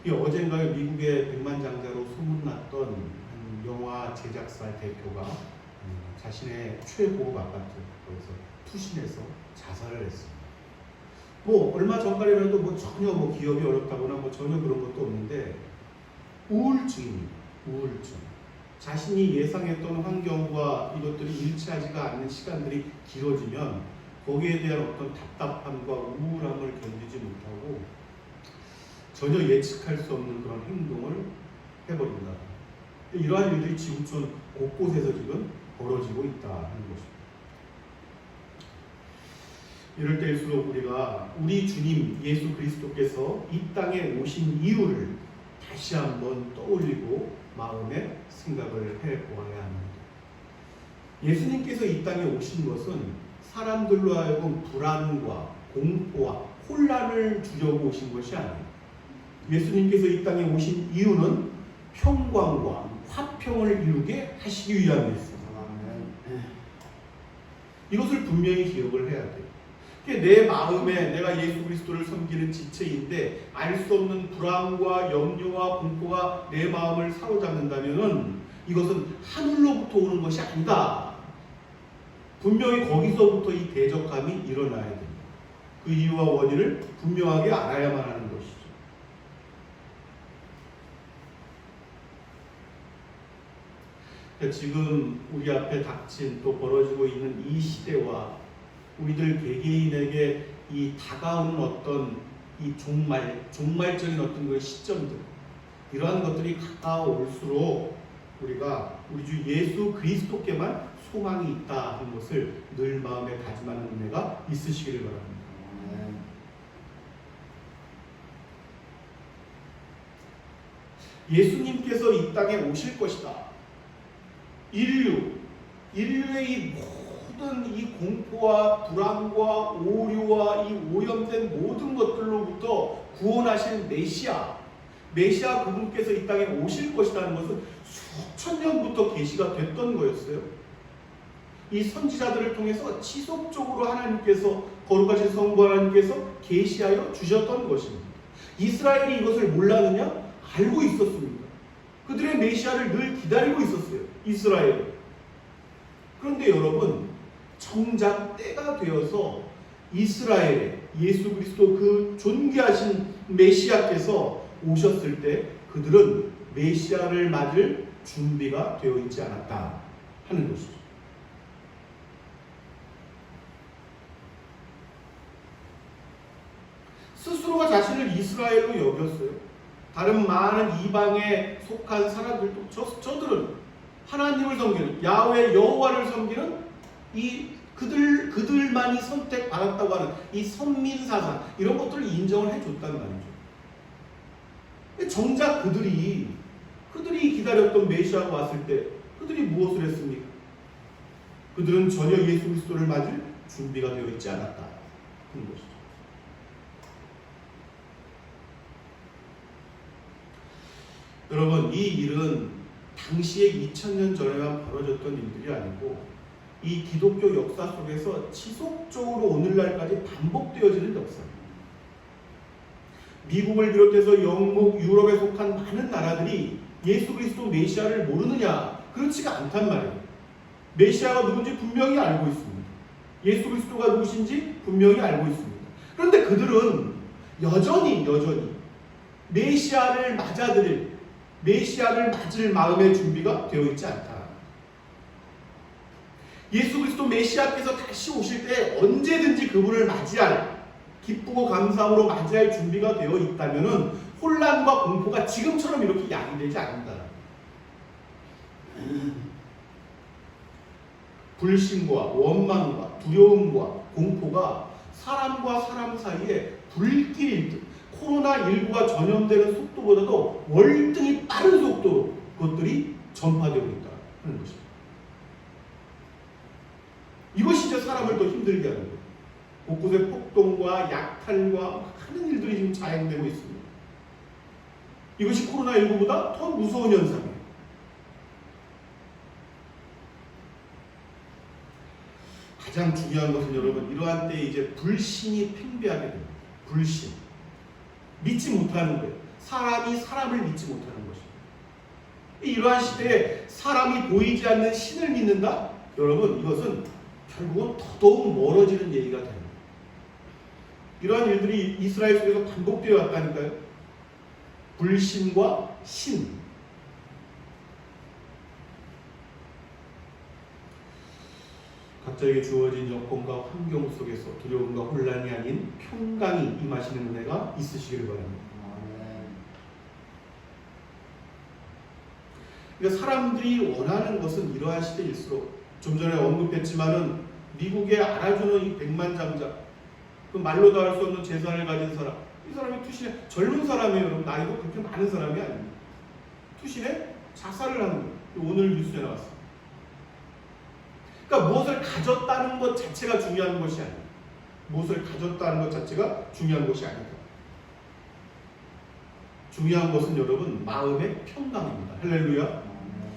이 어젠가에 미국의 백만장자로 소문났던 한 영화 제작사 대표가 자신의 최고급 아파트 거기서 투신해서 자살을 했습니다. 뭐 얼마 전까지라도 뭐 전혀 뭐 기업이 어렵다거나 뭐 전혀 그런 것도 없는데 우울증입니다. 우울증. 자신이 예상했던 환경과 이것들이 일치하지가 않는 시간들이 길어지면 거기에 대한 어떤 답답함과 우울함을 견디지 못하고 전혀 예측할 수 없는 그런 행동을 해버린다. 이러한 일들이 지구촌 곳곳에서 지금 벌어지고 있다는 것입니다. 이럴 때일수록 우리가 우리 주님 예수 그리스도께서 이 땅에 오신 이유를 다시 한번 떠올리고 마음에 생각을 해보아야 합니다. 예수님께서 이 땅에 오신 것은 사람들로 하여금 불안과 공포와 혼란을 주려고 오신 것이 아니에요. 예수님께서 이 땅에 오신 이유는 평강과 화평을 이루게 하시기 위함이었습니다. 이것을 분명히 기억을 해야 돼요. 내 마음에 내가 예수 그리스도를 섬기는 지체인데 알 수 없는 불안과 염려와 공포가 내 마음을 사로잡는다면 이것은 하늘로부터 오는 것이 아니다. 분명히 거기서부터 이 대적감이 일어나야 됩니다. 그 이유와 원인을 분명하게 알아야만 하는 것이죠. 지금 우리 앞에 닥친 또 벌어지고 있는 이 시대와 우리들 개개인에게 이 다가오는 어떤 이 종말적인 어떤 그 시점들, 이러한 것들이 가까워올수록 우리가 우리 주 예수 그리스도께만 소망이 있다 하는 것을 늘 마음에 다짐하는 은혜가 있으시기를 바랍니다. 예수님께서 이 땅에 오실 것이다. 인류의 이 모든 이 공포와 불안과 오류와 이 오염된 모든 것들로부터 구원하신 메시아 그분께서 이 땅에 오실 것이라는 것은 수천 년부터 계시가 됐던 거였어요. 이 선지자들을 통해서 지속적으로 하나님께서 거룩하신 성부 하나님께서 계시하여 주셨던 것입니다. 이스라엘이 이것을 몰랐느냐? 알고 있었습니다. 그들의 메시아를 늘 기다리고 있었어요. 이스라엘은. 그런데 여러분, 정작 때가 되어서 이스라엘에 예수 그리스도 그 존귀하신 메시아께서 오셨을 때 그들은 메시아를 맞을 준비가 되어 있지 않았다 하는 것이죠. 스스로가 자신을 이스라엘로 여겼어요. 다른 많은 이방에 속한 사람들도 저들은 하나님을 섬기는 야훼 여호와를 섬기는 이 그들만이 선택받았다고 하는 이 선민사상 이런 것들을 인정을 해줬단 말이죠. 정작 그들이 기다렸던 메시아가 왔을 때 그들이 무엇을 했습니까? 그들은 전혀 예수 그리스도를 맞을 준비가 되어 있지 않았다 하는 것이죠. 여러분, 이 일은 당시에 2000년 전에만 벌어졌던 일들이 아니고 이 기독교 역사 속에서 지속적으로 오늘날까지 반복되어지는 역사입니다. 미국을 비롯해서 영국, 유럽에 속한 많은 나라들이 예수 그리스도 메시아를 모르느냐? 그렇지가 않단 말이에요. 메시아가 누군지 분명히 알고 있습니다. 예수 그리스도가 누구신지 분명히 알고 있습니다. 그런데 그들은 여전히 메시아를 맞을 마음의 준비가 되어 있지 않다. 예수 그리스도 메시아께서 다시 오실 때 언제든지 그분을 맞이할, 기쁘고 감사함으로 맞이할 준비가 되어 있다면 혼란과 공포가 지금처럼 이렇게 야기되지 않는다. 불신과 원망과 두려움과 공포가 사람과 사람 사이에 불길일 듯 코로나19가 전염되는 속도보다도 월등히 빠른 속도로 그것들이 전파되고 있다는 것입니다. 이것이 이제 사람을 더 힘들게 하는 거예요. 곳곳에 폭동과 약탈과 하는 일들이 지금 자행되고 있습니다. 이것이 코로나19보다 더 무서운 현상이에요. 가장 중요한 것은 여러분, 이러한 때에 이제 불신이 팽배하게 됩니다. 불신. 믿지 못하는 거예요. 사람이 사람을 믿지 못하는 것입니다. 이러한 시대에 사람이 보이지 않는 신을 믿는다? 여러분, 이것은 결국은 더더욱 멀어지는 얘기가 됩니다. 이러한 일들이 이스라엘 속에서 반복되어 왔다니까요. 불신과 신. 각자에게 주어진 여건과 환경 속에서 두려움과 혼란이 아닌 평강이 임하시는 은혜가 있으시기를 바랍니다. 그러니까 사람들이 원하는 것은 이러한 시대일수록, 좀 전에 언급했지만은 미국에 알아주는 이 백만장자, 그 말로도 할 수 없는 재산을 가진 사람, 이 사람이 투신에, 젊은 사람이에요. 여러분, 나이도 그렇게 많은 사람이 아닙니다. 투신에 자살을 하는 거예요. 오늘 뉴스에 나왔어요. 그러니까 무엇을 가졌다는 것 자체가 중요한 것이 아닙니다. 무엇을 가졌다는 것 자체가 중요한 것이 아니다. 중요한 것은 여러분, 마음의 평강입니다. 할렐루야.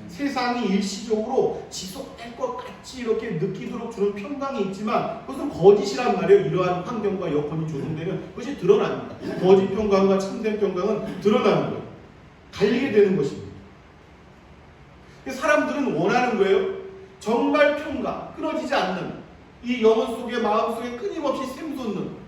세상이 일시적으로 지속될 것 같이 이렇게 느끼도록 주는 평강이 있지만 그것은 거짓이란 말이에요. 이러한 환경과 여건이 조성되면 그것이 드러납니다. 거짓 평강과 참된 평강은 드러나는 거예요. 갈리게 되는 것입니다. 사람들은 원하는 거예요. 정말 평강, 끊어지지 않는, 이 영혼 속에, 마음 속에 끊임없이 샘솟는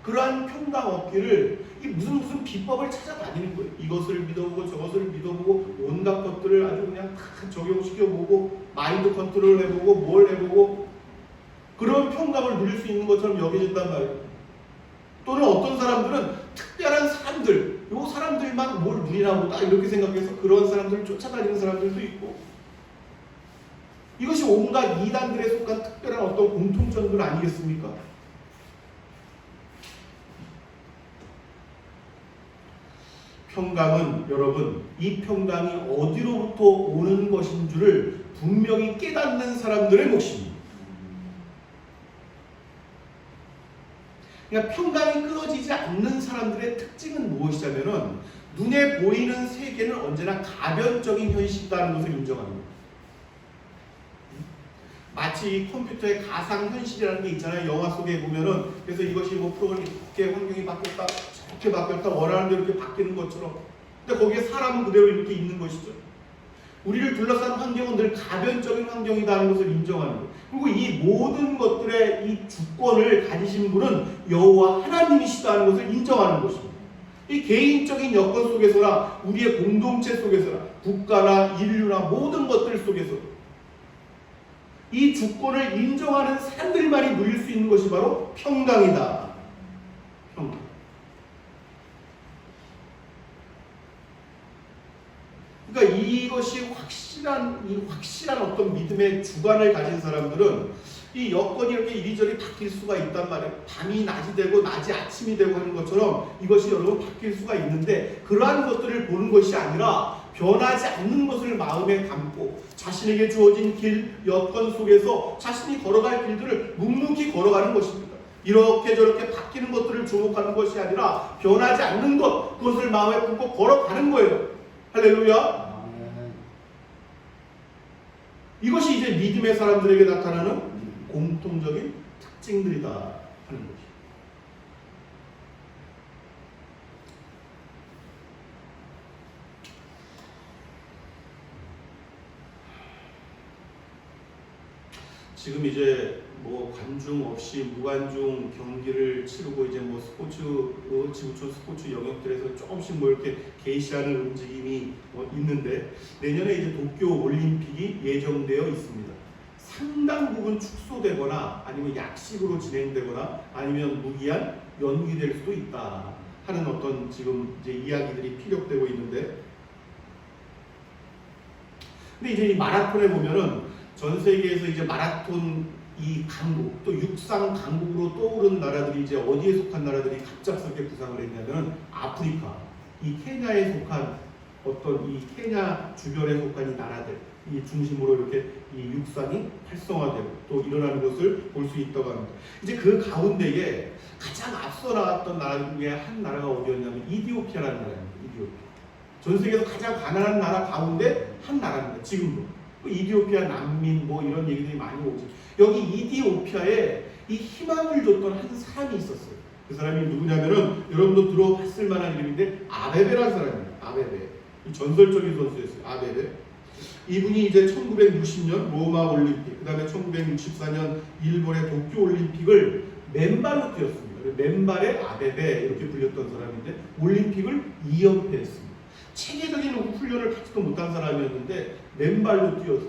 그러한 평강 얻기를 이 무슨 비법을 찾아다니는 거예요. 이것을 믿어보고 저것을 믿어보고 온갖 것들을 아주 그냥 다 적용시켜보고 마인드 컨트롤 해보고 뭘 해보고 그런 평강을 누릴 수 있는 것처럼 여겨진단 말이에요. 또는 어떤 사람들은 특별한 사람들, 요 사람들만 뭘 누리나 보다 이렇게 생각해서 그런 사람들을 쫓아다니는 사람들도 있고, 이것이 온갖 이단들에 속한 특별한 어떤 공통점들 아니겠습니까? 평강은 여러분, 이 평강이 어디로부터 오는 것인 줄을 분명히 깨닫는 사람들의 몫입니다. 그러니까 평강이 끊어지지 않는 사람들의 특징은 무엇이냐면은 눈에 보이는 세계는 언제나 가변적인 현실이라는 것을 인정합니다. 마치 컴퓨터의 가상현실이라는 게 있잖아요. 영화 속에 보면은, 그래서 이것이 뭐 프로그램이 이렇게 환경이 바뀌었다, 저렇게 바뀌었다, 원하는 대로 이렇게 바뀌는 것처럼. 근데 거기에 사람은 그대로 이렇게 있는 것이죠. 우리를 둘러싼 환경은 늘 가변적인 환경이라는 것을 인정하는 거예요. 그리고 이 모든 것들의 이 주권을 가지신 분은 여호와 하나님이시다는 것을 인정하는 것입니다. 이 개인적인 여건 속에서나 우리의 공동체 속에서나 국가나 인류나 모든 것들 속에서 이 주권을 인정하는 사람들만이 누릴 수 있는 것이 바로 평강이다. 평강. 그러니까 이것이 확실한 어떤 믿음의 주관을 가진 사람들은 이 여건이 이렇게 이리저리 바뀔 수가 있단 말이에요. 밤이 낮이 되고 낮이 아침이 되고 하는 것처럼 이것이 여러분 바뀔 수가 있는데, 그러한 것들을 보는 것이 아니라 변하지 않는 것을 마음에 담고 자신에게 주어진 길, 여건 속에서 자신이 걸어갈 길들을 묵묵히 걸어가는 것입니다. 이렇게 저렇게 바뀌는 것들을 주목하는 것이 아니라 변하지 않는 것, 그것을 마음에 품고 걸어가는 거예요. 할렐루야. 이것이 이제 믿음의 사람들에게 나타나는 공통적인 특징들이다 하는 것이죠. 지금 이제 뭐 관중 없이 무관중 경기를 치르고 이제 뭐 스포츠, 지구촌 스포츠 영역들에서 조금씩 뭐 이렇게 개시하는 움직임이 있는데, 내년에 이제 도쿄 올림픽이 예정되어 있습니다. 상당 부분 축소되거나 아니면 약식으로 진행되거나 아니면 무기한 연기될 수도 있다 하는 어떤 지금 이제 이야기들이 피력되고 있는데, 근데 이제 이 마라톤에 보면은 전 세계에서 이제 마라톤 이 강국, 또 육상 강국으로 떠오른 나라들이 이제 어디에 속한 나라들이 갑작스럽게 부상을 했냐면 아프리카, 이 케냐에 속한 어떤 이 케냐 주변에 속한 이 나라들, 이 중심으로 이렇게 이 육상이 활성화되고 또 일어나는 것을 볼 수 있다고 합니다. 이제 그 가운데에 가장 앞서 나왔던 나라 중에 한 나라가 어디였냐면 이디오피아라는 나라입니다. 이디오피아. 전 세계에서 가장 가난한 나라 가운데 한 나라입니다. 지금도. 이디오피아 난민 뭐 이런 얘기들이 많이 오죠. 여기 이디오피아에 이 희망을 줬던 한 사람이 있었어요. 그 사람이 누구냐면은 여러분도 들어봤을 만한 이름인데 아베베라는 사람이에요. 아베베. 이 전설적인 선수였어요. 아베베. 이분이 이제 1960년 로마 올림픽, 그 다음에 1964년 일본의 도쿄 올림픽을 맨발로 뛰었습니다. 맨발의 아베베 이렇게 불렸던 사람인데 올림픽을 2연패했습니다. 체계적인 훈련을 받지도 못한 사람이었는데 맨발로 뛰어서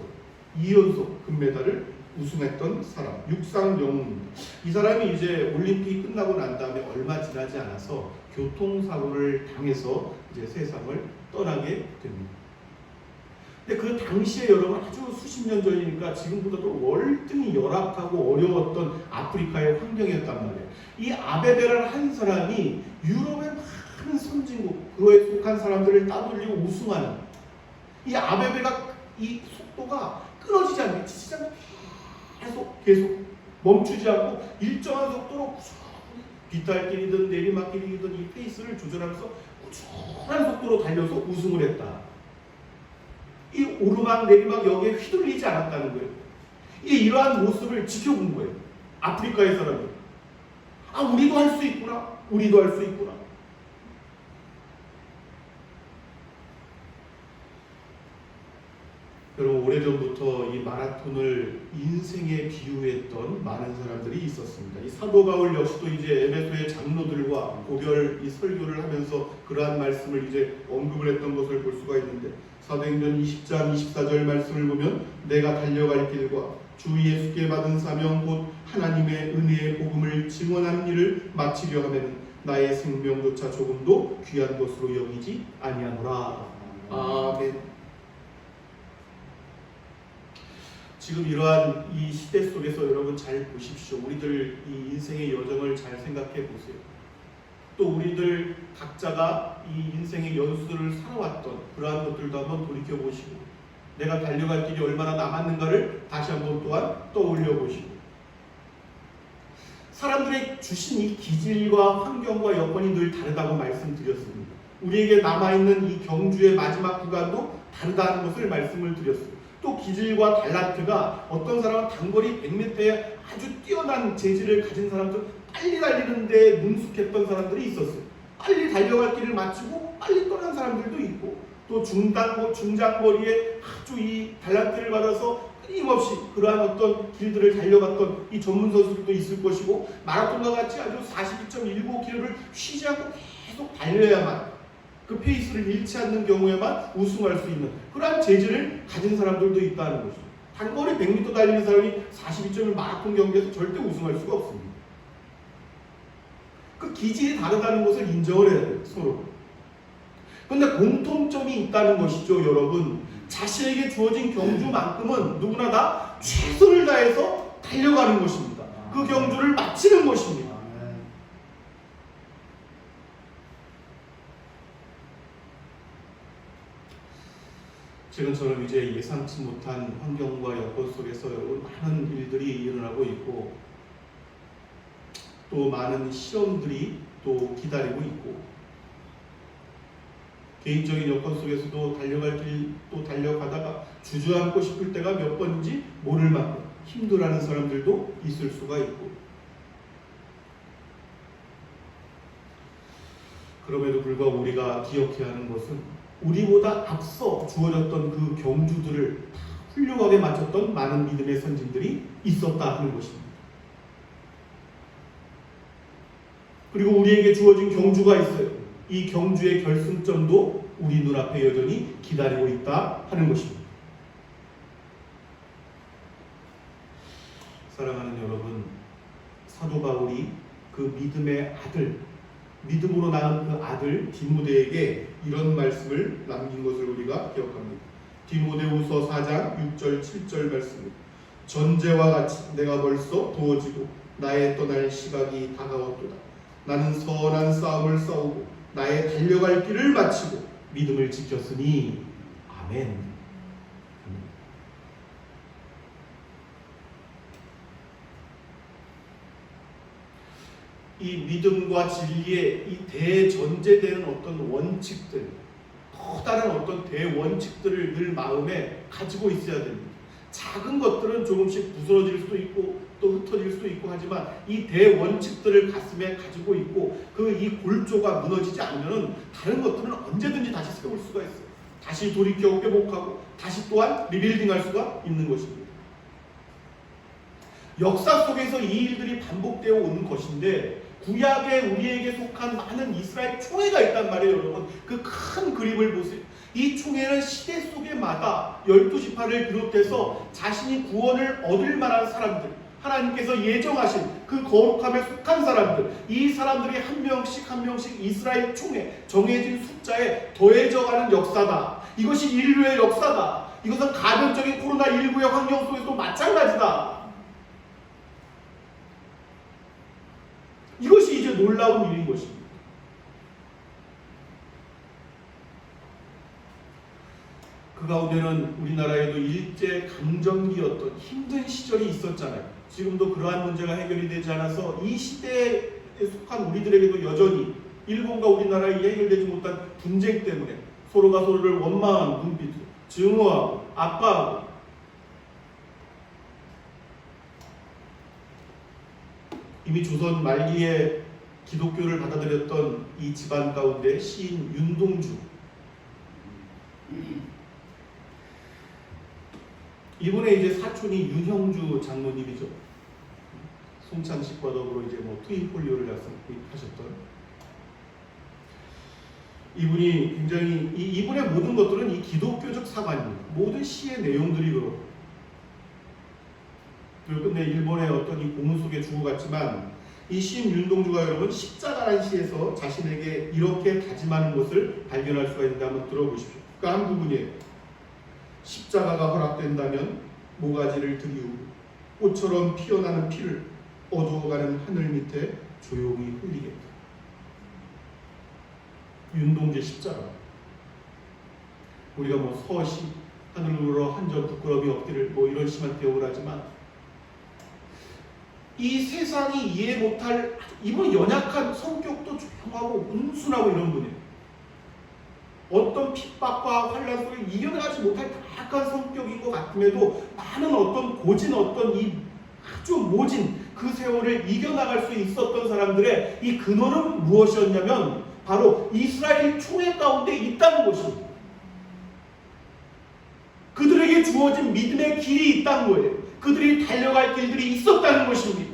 2연속 금메달을 우승했던 사람, 육상 영웅입니다. 이 사람이 이제 올림픽이 끝나고 난 다음에 얼마 지나지 않아서 교통사고를 당해서 이제 세상을 떠나게 됩니다. 근데 그 당시에 여러분 아주 수십 년 전이니까 지금보다도 월등히 열악하고 어려웠던 아프리카의 환경이었단 말이에요. 이 아베베라는 한 사람이 유럽의 많은 선진국, 그에 속한 사람들을 따돌리고 우승하는 이 아베베가 이 속도가 끊어지지 않게 지치지 않게 계속 멈추지 않고 일정한 속도로 빗달길이든 내리막길이든 이 페이스를 조절하면서 꾸준한 속도로 달려서 우승을 했다. 이 오르막 내리막 여기에 휘둘리지 않았다는 거예요. 이러한 모습을 지켜본 거예요. 아프리카의 사람들. 아, 우리도 할 수 있구나. 우리도 할 수 있구나. 여러분, 오래전부터 이 마라톤을 인생에 비유했던 많은 사람들이 있었습니다. 이 사도 바울 역시도 이제 에베소의 장로들과 고별 이 설교를 하면서 그러한 말씀을 이제 언급을 했던 것을 볼 수가 있는데, 사도행전 20장 24절 말씀을 보면 내가 달려갈 길과 주 예수께 받은 사명 곧 하나님의 은혜의 복음을 증언하는 일을 마치려 하면 나의 생명조차 조금도 귀한 것으로 여기지 아니하노라. 아멘. 지금 이러한 이 시대 속에서 여러분 잘 보십시오. 우리들 이 인생의 여정을 잘 생각해 보세요. 또 우리들 각자가 이 인생의 연수를 살아왔던 그러한 것들도 한번 돌이켜 보시고 내가 달려갈 길이 얼마나 남았는가를 다시 한번 또한 떠올려 보시고 사람들의 주신 이 기질과 환경과 여건이 늘 다르다고 말씀드렸습니다. 우리에게 남아있는 이 경주의 마지막 구간도 다르다는 것을 말씀을 드렸습니다. 또 기질과 달란트가 어떤 사람은 단거리 100m에 아주 뛰어난 재질을 가진 사람들, 빨리 달리는데 능숙했던 사람들이 있었어요. 빨리 달려갈 길을 마치고 빨리 떠난 사람들도 있고 또 중장거리에 아주 이 달란트를 받아서 끊임없이 그러한 어떤 길들을 달려갔던 이 전문 선수들도 있을 것이고 마라톤과 같이 아주 42.195km를 쉬지 않고 계속 달려야만 그 페이스를 잃지 않는 경우에만 우승할 수 있는 그러한 재질을 가진 사람들도 있다는 것이죠. 단거리 100m 달리는 사람이 42.1 마라톤 경기에서 절대 우승할 수가 없습니다. 그 기질이 다르다는 것을 인정을 해야 돼요, 서로. 그런데 공통점이 있다는 것이죠, 여러분. 자신에게 주어진 경주만큼은 누구나 다 최선을 다해서 달려가는 것입니다. 그 경주를 마치는 것입니다. 지금처럼 이제 예상치 못한 환경과 여건 속에서 많은 일들이 일어나고 있고 또 많은 시험들이 또 기다리고 있고 개인적인 여건 속에서도 달려갈 길 또 달려가다가 주저앉고 싶을 때가 몇 번인지 모를 만큼 힘들어하는 사람들도 있을 수가 있고 그럼에도 불구하고 우리가 기억해야 하는 것은 우리보다 앞서 주어졌던 그 경주들을 훌륭하게 마쳤던 많은 믿음의 선진들이 있었다 하는 것입니다. 그리고 우리에게 주어진 경주가 있어요. 이 경주의 결승점도 우리 눈앞에 여전히 기다리고 있다 하는 것입니다. 사랑하는 여러분, 사도 바울이 그 믿음의 아들, 믿음으로 낳은 그 아들 디모데에게 이런 말씀을 남긴 것을 우리가 기억합니다. 디모데후서 4장 6절 7절 말씀입니다. 전제와 같이 내가 벌써 도워지고 나의 떠날 시각이 다가왔도다. 나는 선한 싸움을 싸우고 나의 달려갈 길을 마치고 믿음을 지켰으니 아멘. 이 믿음과 진리의 이 대전제되는 어떤 원칙들, 커다란 어떤 대원칙들을 늘 마음에 가지고 있어야 됩니다. 작은 것들은 조금씩 부스러질 수도 있고 또 흩어질 수도 있고 하지만 이 대원칙들을 가슴에 가지고 있고 그 이 골조가 무너지지 않으면 다른 것들은 언제든지 다시 세울 수가 있어요. 다시 돌이켜 회복하고 다시 또한 리빌딩할 수가 있는 것입니다. 역사 속에서 이 일들이 반복되어 오는 것인데 구약에 우리에게 속한 많은 이스라엘 총회가 있단 말이에요. 여러분 그 큰 그림을 보세요. 이 총회는 시대 속에마다 12지파를 비롯해서 자신이 구원을 얻을 만한 사람들, 하나님께서 예정하신 그 거룩함에 속한 사람들, 이 사람들이 한 명씩 한 명씩 이스라엘 총회 정해진 숫자에 더해져가는 역사다. 이것이 인류의 역사다. 이것은 가변적인 코로나19의 환경 속에서도 마찬가지다. 이것이 이제 놀라운 일인 것입니다. 그 가운데는 우리나라에도 일제 강점기였던 힘든 시절이 있었잖아요. 지금도 그러한 문제가 해결이 되지 않아서 이 시대에 속한 우리들에게도 여전히 일본과 우리나라에 해결되지 못한 분쟁 때문에 서로가 서로를 원망하는 눈빛으로 증오하고 압박하고 이미 조선 말기에 기독교를 받아들였던 이 집안 가운데 시인 윤동주, 이분의 이제 사촌이 윤형주 장로님이죠. 송창식과 더불어 이제 트윈 폴리오를 하셨던 이분이 굉장히 이분의 모든 것들은 이 기독교적 사관입니다. 모든 시의 내용들이 그렇고 그리고 끝내 일본의 어떤 이 고문 속에 죽어갔지만 이 시인 윤동주가 여러분 십자가라는 시에서 자신에게 이렇게 다짐하는 것을 발견할 수가 있는데 한번 들어보십시오. 그 한 부분이에요. 십자가가 허락된다면 모가지를 들이우고 꽃처럼 피어나는 피를 어두워가는 하늘 밑에 조용히 흘리겠다. 윤동주의 십자가. 우리가 서시 하늘으로 한 점 부끄러움이 없기를 이런 심한 대목을 하지만 이 세상이 이해 못할 이분 연약한 성격도 조용하고 온순하고 이런 분이에요. 어떤 핍박과 환란 속에 이겨내지 못할 약한 성격인 것 같음에도 많은 어떤 고진 이 아주 모진 그 세월을 이겨나갈 수 있었던 사람들의 이 근원은 무엇이었냐면 바로 이스라엘 총회 가운데 있다는 것입니다. 그들에게 주어진 믿음의 길이 있다는 거예요. 그들이 달려갈 길들이 있었다는 것입니다.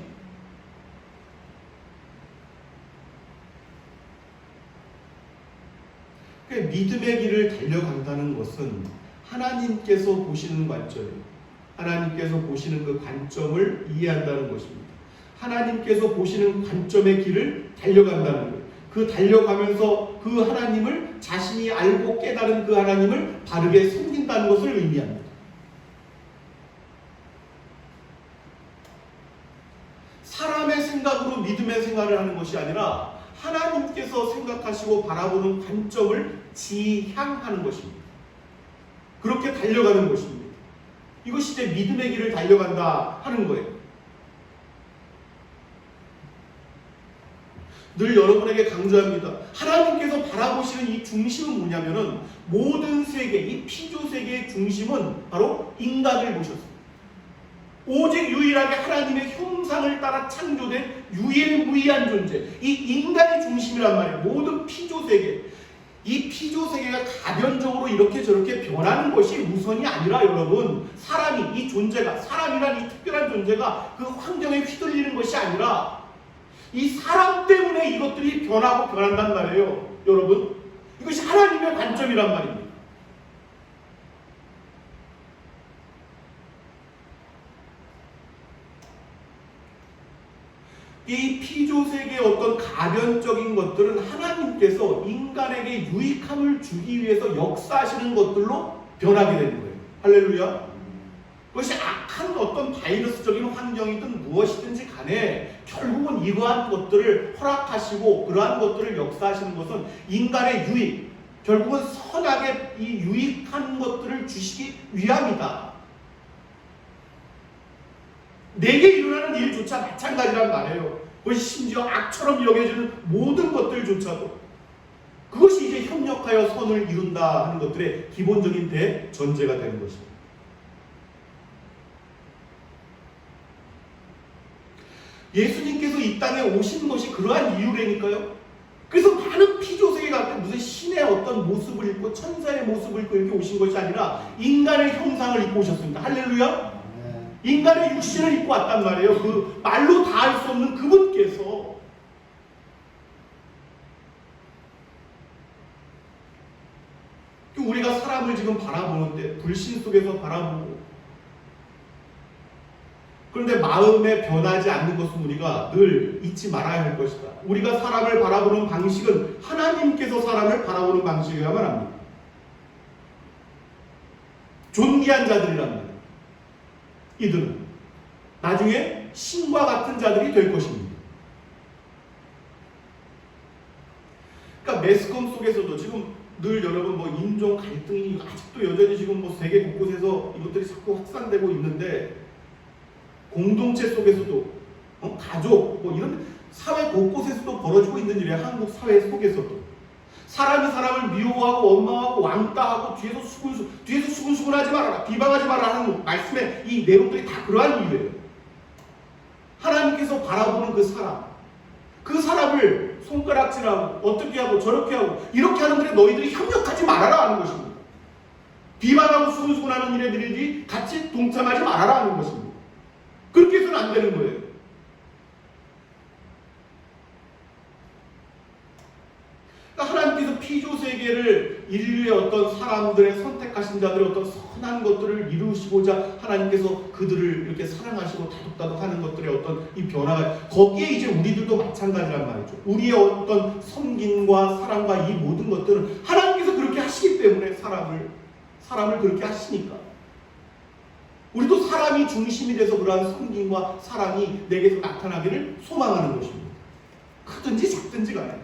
믿음의 길을 달려간다는 것은 하나님께서 보시는 관점이에요. 하나님께서 보시는 그 관점을 이해한다는 것입니다. 하나님께서 보시는 관점의 길을 달려간다는 거예요. 그 달려가면서 그 하나님을 자신이 알고 깨달은 그 하나님을 바르게 섬긴다는 것을 의미합니다. 사람의 생각으로 믿음의 생활을 하는 것이 아니라 하나님께서 생각하시고 바라보는 관점을 지향하는 것입니다. 그렇게 달려가는 것입니다. 이것이 이제 믿음의 길을 달려간다 하는 거예요. 늘 여러분에게 강조합니다. 하나님께서 바라보시는 이 중심은 뭐냐면은 모든 세계, 이 피조 세계의 중심은 바로 인간을 보셨습니다. 오직 유일하게 하나님의 형상을 따라 창조된 유일무이한 존재, 이 인간의 중심이란 말이에요. 모든 피조세계, 이 피조세계가 가변적으로 이렇게 저렇게 변하는 것이 우선이 아니라 여러분, 사람이, 이 존재가, 사람이란 이 특별한 존재가 그 환경에 휘둘리는 것이 아니라 이 사람 때문에 이것들이 변하고 변한단 말이에요. 여러분, 이것이 하나님의 관점이란 말입니다. 이 피조세계의 어떤 가변적인 것들은 하나님께서 인간에게 유익함을 주기 위해서 역사하시는 것들로 변하게 되는 거예요. 할렐루야. 그것이 악한 어떤 바이러스적인 환경이든 무엇이든지 간에 결국은 이러한 것들을 허락하시고 그러한 것들을 역사하시는 것은 인간의 유익, 결국은 선하게 이 유익한 것들을 주시기 위함이다. 내게 일어나는 일조차 마찬가지란 말이에요. 그것이 심지어 악처럼 여겨지는 모든 것들조차도 그것이 이제 협력하여 선을 이룬다 하는 것들의 기본적인 대전제가 되는 것입니다. 예수님께서 이 땅에 오신 것이 그러한 이유라니까요. 그래서 많은 피조세계 같은 무슨 신의 어떤 모습을 입고 천사의 모습을 입고 이렇게 오신 것이 아니라 인간의 형상을 입고 오셨습니다. 할렐루야. 인간의 육신을 입고 왔단 말이에요. 그 말로 다 할 수 없는 그분께서. 우리가 사람을 지금 바라보는데 불신 속에서 바라보고, 그런데 마음에 변하지 않는 것은 우리가 늘 잊지 말아야 할 것이다. 우리가 사람을 바라보는 방식은 하나님께서 사람을 바라보는 방식이어야만 합니다. 존귀한 자들이란 말이에요. 이들은 나중에 신과 같은 자들이 될 것입니다. 그러니까 매스컴 속에서도 지금 늘 여러분 뭐 인종 갈등이 아직도 여전히 지금 뭐 세계 곳곳에서 이것들이 자꾸 확산되고 있는데, 공동체 속에서도 가족 뭐 이런 사회 곳곳에서도 벌어지고 있는 일이에요. 한국 사회 속에서도 사람이 사람을 미워하고 원망하고 왕따하고 뒤에서 수근수근하지 말아라, 비방하지 말아라 하는 말씀의 이 내용들이 다 그러한 이유예요. 하나님께서 바라보는 그 사람을 손가락질하고 어떻게 하고 저렇게 하고 이렇게 하는 일에 너희들이 협력하지 말아라 하는 것입니다. 비방하고 수근수근하는 일들이 같이 동참하지 말아라 하는 것입니다. 그렇게 해서는 안 되는 거예요. 그러니까 하나님께서 피조세계를 인류의 어떤 사람들의 선택하신 자들의 어떤 선한 것들을 이루시고자 하나님께서 그들을 이렇게 사랑하시고 다독다독 하는 것들의 어떤 이 변화가, 거기에 이제 우리들도 마찬가지란 말이죠. 우리의 어떤 섬김과 사랑과 이 모든 것들은 하나님께서 그렇게 하시기 때문에 사람을 그렇게 하시니까 우리도 사람이 중심이 돼서 그러한 섬김과 사랑이 내게서 나타나기를 소망하는 것입니다. 크든지 작든지 간에.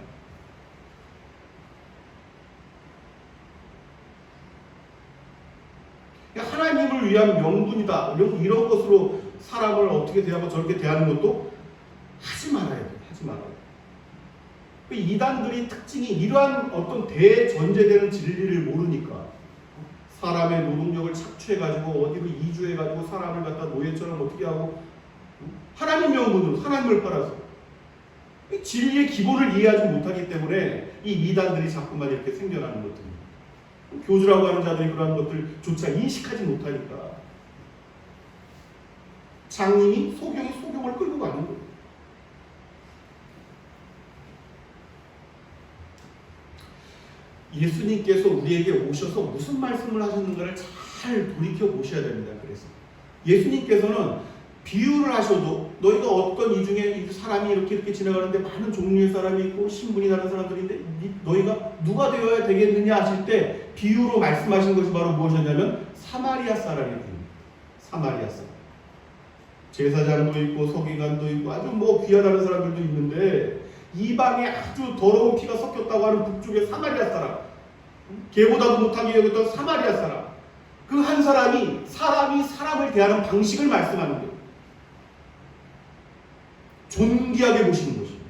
하나님을 위한 명분이다, 이런 것으로 사람을 어떻게 대하고 저렇게 대하는 것도 하지 말아야 돼요. 하지 말아야 돼요. 이단들이 특징이 이러한 어떤 대전제되는 진리를 모르니까 사람의 노동력을 착취해가지고 어디로 이주해가지고 사람을 갖다 노예처럼 어떻게 하고 하나님 명분으로 하나님을 팔아서 진리의 기본을 이해하지 못하기 때문에 이 이단들이 자꾸만 이렇게 생겨나는 것들입니다. 교주라고 하는 자들이 그러한 것들조차 인식하지 못하니까 장님이 소경을 끌고 가는 거예요. 예수님께서 우리에게 오셔서 무슨 말씀을 하셨는가를 잘 돌이켜 보셔야 됩니다. 그래서 예수님께서는 비유를 하셔도 너희가 어떤 이 중에 사람이 이렇게 지나가는데 많은 종류의 사람이 있고 신분이 다른 사람들인데 너희가 누가 되어야 되겠느냐 하실 때 비유로 말씀하신 것이 바로 무엇이냐면 사마리아 사람입니다. 사마리아 사람. 제사장도 있고 서기관도 있고 아주 뭐 귀하다는 사람들도 있는데 이방에 아주 더러운 피가 섞였다고 하는 북쪽의 사마리아 사람, 개보다도 못하게 여겼던 사마리아 사람, 그 한 사람이 사람을 대하는 방식을 말씀하는 거예요. 존귀하게 보시는 것입니다.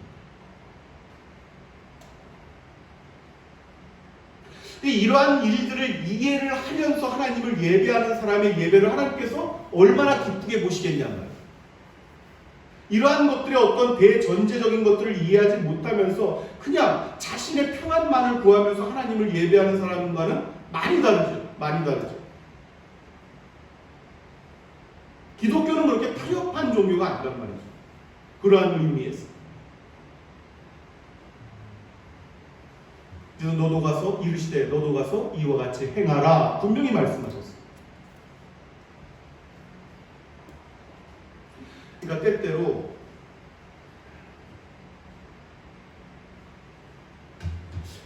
이러한 일들을 이해를 하면서 하나님을 예배하는 사람의 예배를 하나님께서 얼마나 기쁘게 보시겠냐는 말이에요. 이러한 것들의 어떤 대전제적인 것들을 이해하지 못하면서 그냥 자신의 평안만을 구하면서 하나님을 예배하는 사람과는 많이 다르죠. 많이 다르죠. 기독교는 그렇게 타협한 종교가 아니란 말이죠. 그러한 의미에서. 그래서 너도 가서 이르시되 너도 가서 이와 같이 행하라 분명히 말씀하셨어요. 그러니까 때때로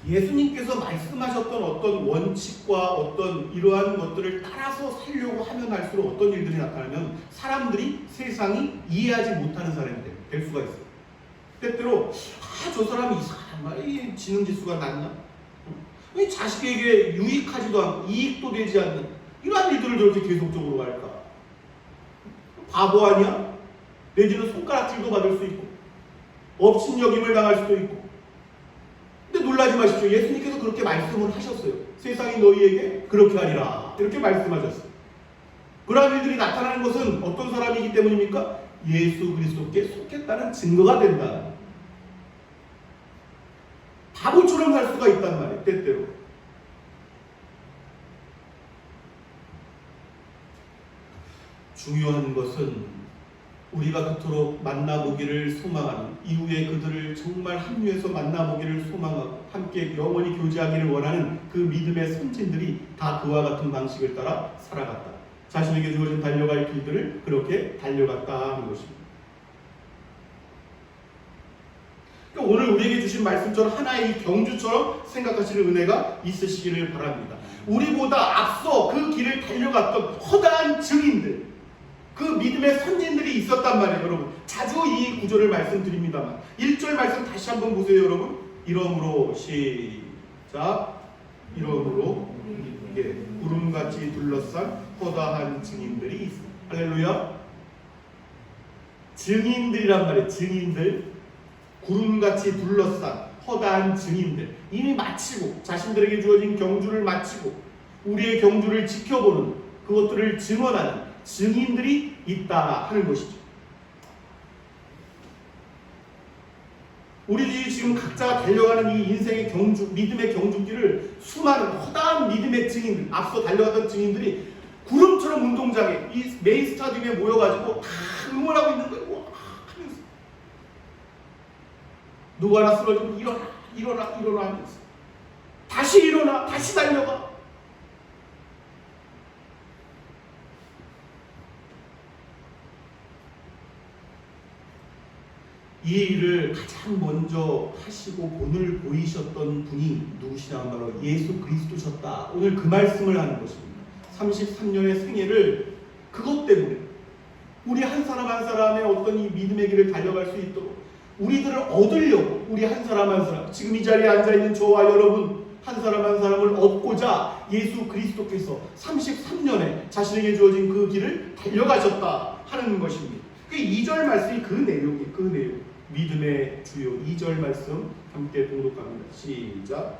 예수님께서 말씀하셨던 어떤 원칙과 어떤 이러한 것들을 따라서 살려고 하면 할수록 어떤 일들이 나타나면 사람들이 세상이 이해하지 못하는 사람이 될 수가 있어요. 때때로 저 사람이 이상한 지능지수가 낮나? 자식에게 유익하지도 않고 이익도 되지 않는 이러한 일들을 저렇게 계속적으로 할까? 바보 아니야? 내지는 손가락질도 받을 수 있고 업신여김을 당할 수도 있고. 근데 놀라지 마십시오. 예수님께서 그렇게 말씀을 하셨어요. 세상이 너희에게 그렇게 하리라 이렇게 말씀하셨어요. 그러한 일들이 나타나는 것은 어떤 사람이기 때문입니까? 예수 그리스도께 속했다는 증거가 된다. 바보처럼 살 수가 있단 말이에요. 때때로. 중요한 것은 우리가 그토록 만나보기를 소망하는, 이후에 그들을 정말 합류해서 만나보기를 소망하고 함께 영원히 교제하기를 원하는 그 믿음의 선진들이 다 그와 같은 방식을 따라 살아갔다. 자신에게 주어진 달려갈 길들을 그렇게 달려갔다 하는 것입니다. 그러니까 오늘 우리에게 주신 말씀처럼 하나의 경주처럼 생각하시는 은혜가 있으시기를 바랍니다. 우리보다 앞서 그 길을 달려갔던 허다한 증인들, 그 믿음의 선진들이 있었단 말이에요. 여러분, 자주 이 구절을 말씀드립니다만 1절 말씀 다시 한번 보세요. 여러분, 이러므로 시작, 이러므로 이게 구름같이 둘러싼 허다한 증인들이 있습니다. 할렐루야. 증인들이란 말이에요. 증인들, 구름같이 둘러싼 허다한 증인들, 이미 마치고 자신들에게 주어진 경주를 마치고 우리의 경주를 지켜보는, 그것들을 증언하는 증인들이 있다 하는 것이죠. 우리들이 지금 각자가 달려가는 이 인생의 경주, 믿음의 경주길을 수많은 허다한 믿음의 증인들, 앞서 달려갔던 증인들이 구름처럼 운동장에, 이 메인 스타디움에 모여가지고 다 응원하고 있는 거예요. 와, 하면서 누구 하나 쓰러지면 일어나, 일어나, 일어나 하면서 다시 일어나, 다시 달려가. 이 일을 가장 먼저 하시고 본을 보이셨던 분이 누구시냐 바로 예수 그리스도셨다. 오늘 그 말씀을 하는 것입니다. 33년의 생애를 그것 때문에 우리 한 사람 한 사람의 어떤 이 믿음의 길을 달려갈 수 있도록 우리들을 얻으려고, 우리 한 사람 한 사람, 지금 이 자리에 앉아있는 저와 여러분 한 사람 한 사람을 얻고자 예수 그리스도께서 33년에 자신에게 주어진 그 길을 달려가셨다 하는 것입니다. 그 2절 말씀이 그 내용이에요. 그 내용. 믿음의 주요, 2절 말씀 함께 봉독합니다. 시작.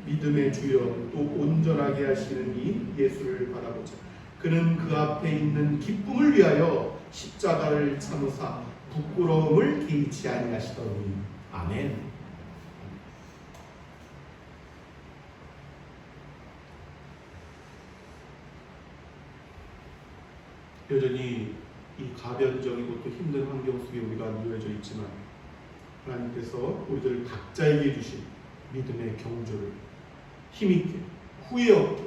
믿음의 주요 또 온전하게 하시는 이 예수를 바라보자. 그는 그 앞에 있는 기쁨을 위하여 십자가를 참으사 부끄러움을 개의치 아니하시더니. 아멘. 여전히 이 가변적이고 또 힘든 환경 속에 우리가 놓여져 있지만 하나님께서 우리들 각자에게 주신 믿음의 경주를 힘있게 후회 없게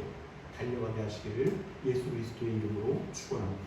달려가게 하시기를 예수 그리스도의 이름으로 축원합니다.